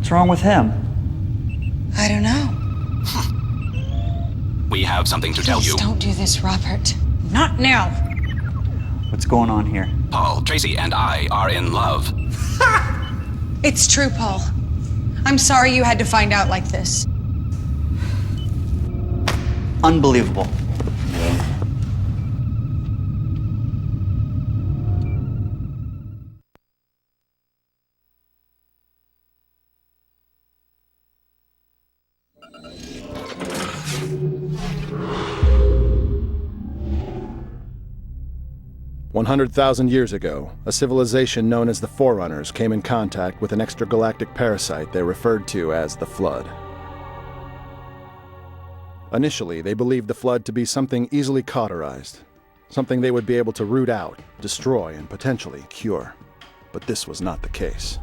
What's wrong with him? I don't know. We have something to tell you. Please don't do this, Robert. Not now. What's going on here? Paul, Tracy, and I are in love. It's true, Paul. I'm sorry you had to find out like this. Unbelievable. 100,000 years ago, a civilization known as the Forerunners came in contact with an extragalactic parasite they referred to as the Flood. Initially, they believed the Flood to be something easily cauterized, something they would be able to root out, destroy, and potentially cure. But this was not the case.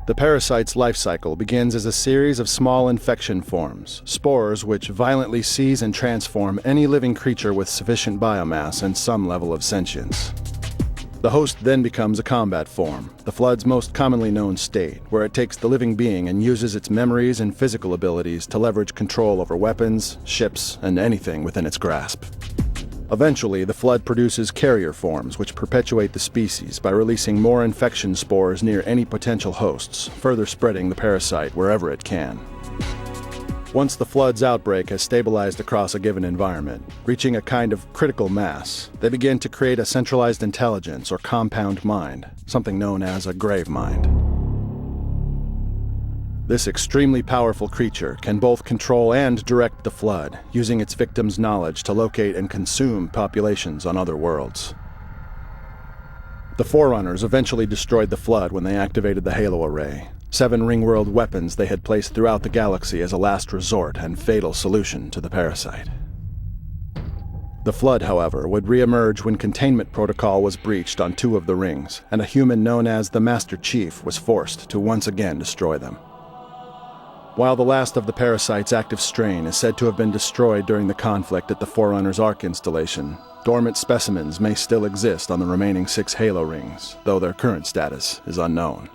The parasite's life cycle begins as a series of small infection forms, spores which violently seize and transform any living creature with sufficient biomass and some level of sentience. The host then becomes a combat form, the Flood's most commonly known state, where it takes the living being and uses its memories and physical abilities to leverage control over weapons, ships, and anything within its grasp. Eventually, the Flood produces carrier forms which perpetuate the species by releasing more infection spores near any potential hosts, further spreading the parasite wherever it can. Once the Flood's outbreak has stabilized across a given environment, reaching a kind of critical mass, they begin to create a centralized intelligence or compound mind, something known as a grave mind. This extremely powerful creature can both control and direct the Flood, using its victims' knowledge to locate and consume populations on other worlds. The Forerunners eventually destroyed the Flood when they activated the Halo Array, 7 Ringworld weapons they had placed throughout the galaxy as a last resort and fatal solution to the parasite. The Flood, however, would re-emerge when containment protocol was breached on 2 of the rings, and a human known as the Master Chief was forced to once again destroy them. While the last of the parasite's active strain is said to have been destroyed during the conflict at the Forerunner's Ark installation, dormant specimens may still exist on the remaining 6 Halo rings, though their current status is unknown.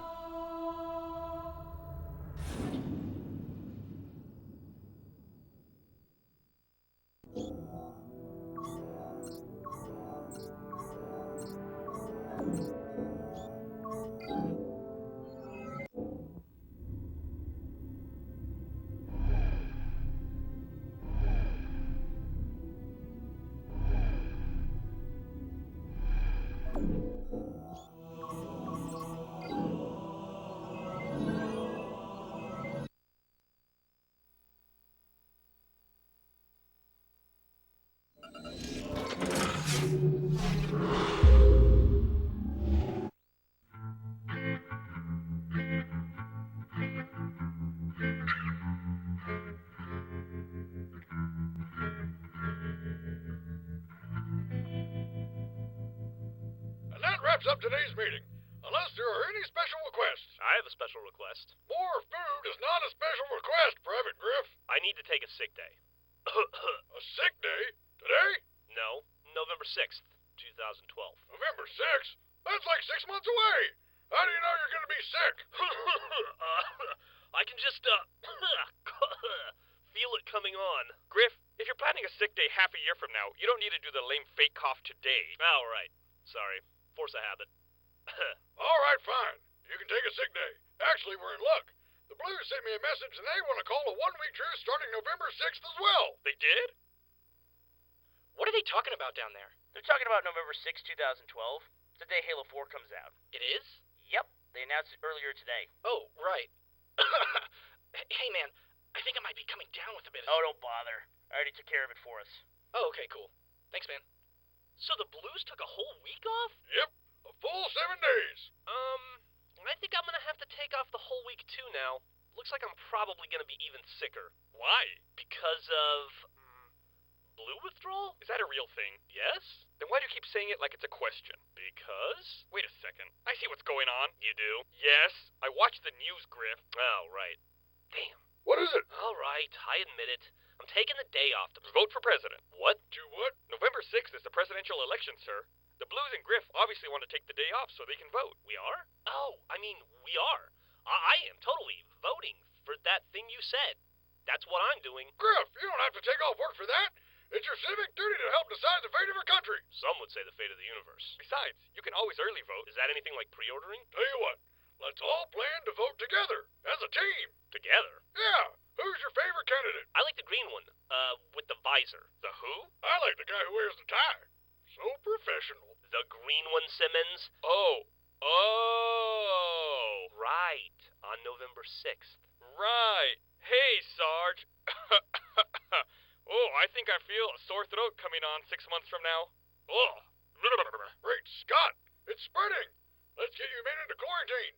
Wraps up today's meeting, unless there are any special requests. I have a special request. More food is not a special request, Private Griff. I need to take a sick day. A sick day? Today? No, November 6th, 2012. November 6th? That's like 6 months away. How do you know you're going to be sick? I can just, feel it coming on. Griff, if you're planning a sick day half a year from now, you don't need to do the lame fake cough today. Oh, right. Sorry. Force a habit. All right, fine. You can take a sick day. Actually, we're in luck. The Blues sent me a message and they want to call a 1-week truce starting November 6th as well. They did? What are they talking about down there? They're talking about November 6, 2012. It's the day Halo 4 comes out. It is? Yep, they announced it earlier today. Oh, right. Hey, man, I think I might be coming down with a bit of... Oh, don't bother. I already took care of it for us. Oh, okay, cool. Thanks, man. So the Blues took a whole week off? Yep, a full 7 days. I think I'm gonna have to take off the whole week too now. Looks like I'm probably gonna be even sicker. Why? Because of... blue withdrawal? Is that a real thing? Yes? Then why do you keep saying it like it's a question? Because? Wait a second. I see what's going on. You do? Yes. I watched the news, Griff. Oh, right. Damn. What is it? All right, I admit it. I'm taking the day off to vote for president. What? Do what? November 6th is the presidential election, sir. The Blues and Griff obviously want to take the day off so they can vote. We are? Oh, I mean, we are. I am, totally. voting for that thing you said. That's what I'm doing. Griff, you don't have to take off work for that. It's your civic duty to help decide the fate of your country. Some would say the fate of the universe. Besides, you can always early vote. Is that anything like pre-ordering? Tell you what, let's all plan to vote together, as a team. Together? Yeah, who's your favorite candidate? I like the green one, with the visor. The who? I like the guy who wears the tie. So professional. The green one, Simmons? Oh. Right, on November 6th. Right. Hey, Sarge. Oh, I think I feel a sore throat coming on 6 months from now. Oh, great Scott, it's spreading. Let's get you men into quarantine.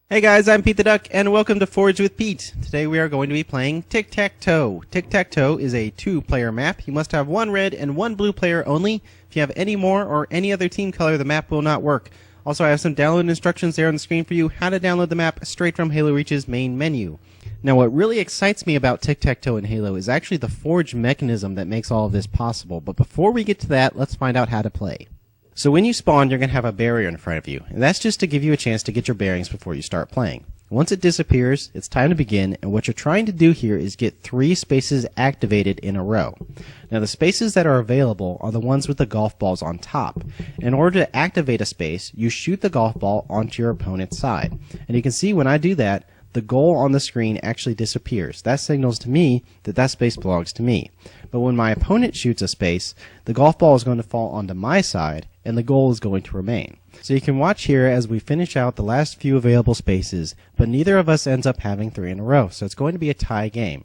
Hey guys, I'm Pete the Duck, and welcome to Forge with Pete. Today we are going to be playing Tic-Tac-Toe. Tic-Tac-Toe is a 2-player map. You must have 1 red and 1 blue player only. If you have any more or any other team color, the map will not work. Also, I have some download instructions there on the screen for you, how to download the map straight from Halo Reach's main menu. Now, what really excites me about Tic-Tac-Toe in Halo is actually the Forge mechanism that makes all of this possible. But before we get to that, let's find out how to play. So when you spawn, you're going to have a barrier in front of you, and that's just to give you a chance to get your bearings before you start playing. Once it disappears, it's time to begin, and what you're trying to do here is get 3 spaces activated in a row. Now the spaces that are available are the ones with the golf balls on top. In order to activate a space, you shoot the golf ball onto your opponent's side. And you can see when I do that, the goal on the screen actually disappears. That signals to me that that space belongs to me. But when my opponent shoots a space, the golf ball is going to fall onto my side, and the goal is going to remain. So you can watch here as we finish out the last few available spaces, but neither of us ends up having 3 in a row, so it's going to be a tie game.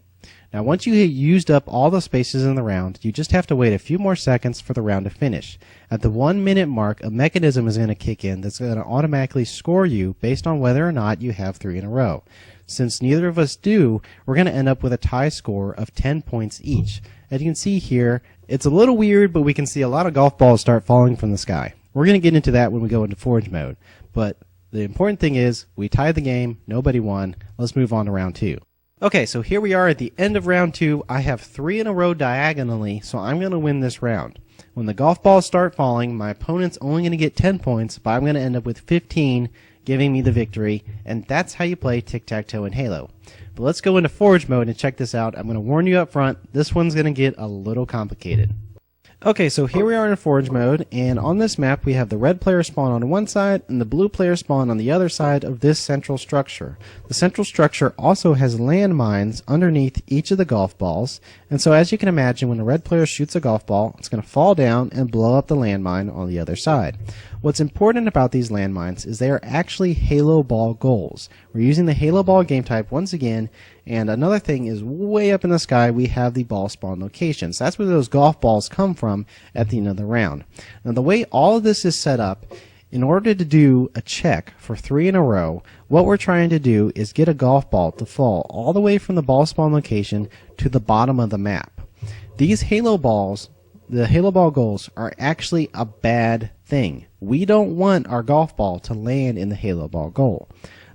Now once you have used up all the spaces in the round, you just have to wait a few more seconds for the round to finish. At the 1 minute mark, a mechanism is going to kick in that's going to automatically score you based on whether or not you have 3 in a row. Since neither of us do, we're going to end up with a tie score of 10 points each. As you can see here, it's a little weird, but we can see a lot of golf balls start falling from the sky. We're going to get into that when we go into Forge mode, but the important thing is we tied the game, nobody won. Let's move on to round 2. Okay, so here we are at the end of round 2. I have 3 in a row diagonally, so I'm going to win this round. When the golf balls start falling, my opponent's only going to get 10 points, but I'm going to end up with 15, giving me the victory, and that's how you play Tic-Tac-Toe in Halo. But let's go into Forge mode and check this out. I'm going to warn you up front, this one's going to get a little complicated. Okay, so here we are in Forge mode, and on this map we have the red player spawn on one side and the blue player spawn on the other side of this central structure. The central structure also has landmines underneath each of the golf balls, and so as you can imagine, when a red player shoots a golf ball, it's going to fall down and blow up the landmine on the other side. What's important about these landmines is they are actually Halo Ball goals. We're using the Halo Ball game type once again, and another thing is way up in the sky we have the ball spawn locations. That's where those golf balls come from at the end of the round. Now the way all of this is set up, in order to do a check for 3 in a row, what we're trying to do is get a golf ball to fall all the way from the ball spawn location to the bottom of the map. These Halo balls, the Halo Ball goals, are actually a bad thing. We don't want our golf ball to land in the Halo Ball goal.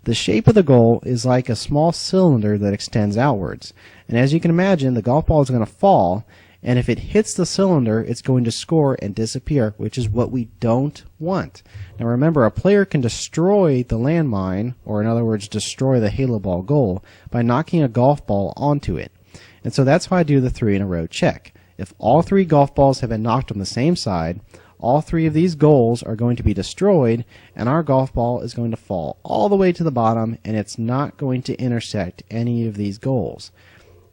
The shape of the goal is like a small cylinder that extends outwards. And as you can imagine, the golf ball is going to fall, and if it hits the cylinder, it's going to score and disappear, which is what we don't want. Now remember, a player can destroy the landmine, or in other words, destroy the Halo Ball goal, by knocking a golf ball onto it. And so that's why I do the 3 in a row check. If all 3 golf balls have been knocked on the same side, all 3 of these goals are going to be destroyed, and our golf ball is going to fall all the way to the bottom, and it's not going to intersect any of these goals.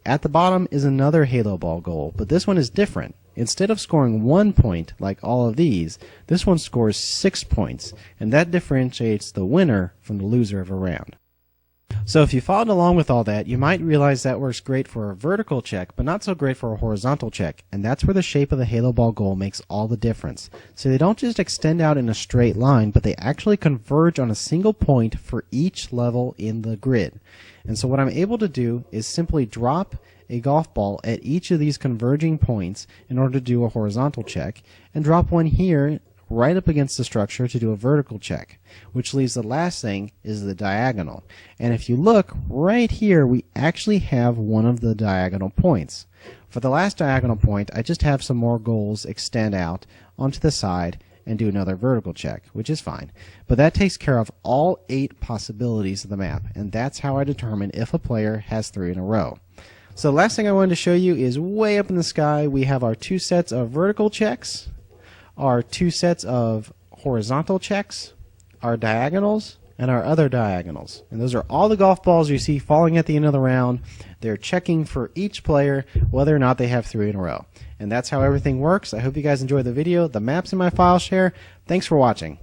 At the bottom is another Halo Ball goal, but this one is different. instead of scoring 1 point like all of these, this one scores 6 points, and that differentiates the winner from the loser of a round. So if you followed along with all that, you might realize that works great for a vertical check, but not so great for a horizontal check, and that's where the shape of the Halo ball goal makes all the difference. So they don't just extend out in a straight line, but they actually converge on a single point for each level in the grid. And so what I'm able to do is simply drop a golf ball at each of these converging points in order to do a horizontal check, and drop one here right up against the structure to do a vertical check, which leaves the last thing is the diagonal. And if you look right here, we actually have one of the diagonal points. For the last diagonal point, I just have some more goals extend out onto the side and do another vertical check, which is fine. But that takes care of all 8 possibilities of the map, and that's how I determine if a player has 3 in a row. So the last thing I wanted to show you is way up in the sky, we have our 2 sets of vertical checks, our 2 sets of horizontal checks, our diagonals, and our other diagonals. And those are all the golf balls you see falling at the end of the round. They're checking for each player whether or not they have 3 in a row. And that's how everything works. I hope you guys enjoyed the video. The map's in my file share. Thanks for watching.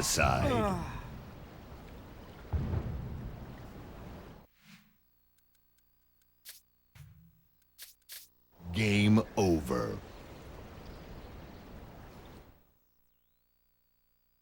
suicide. Game over.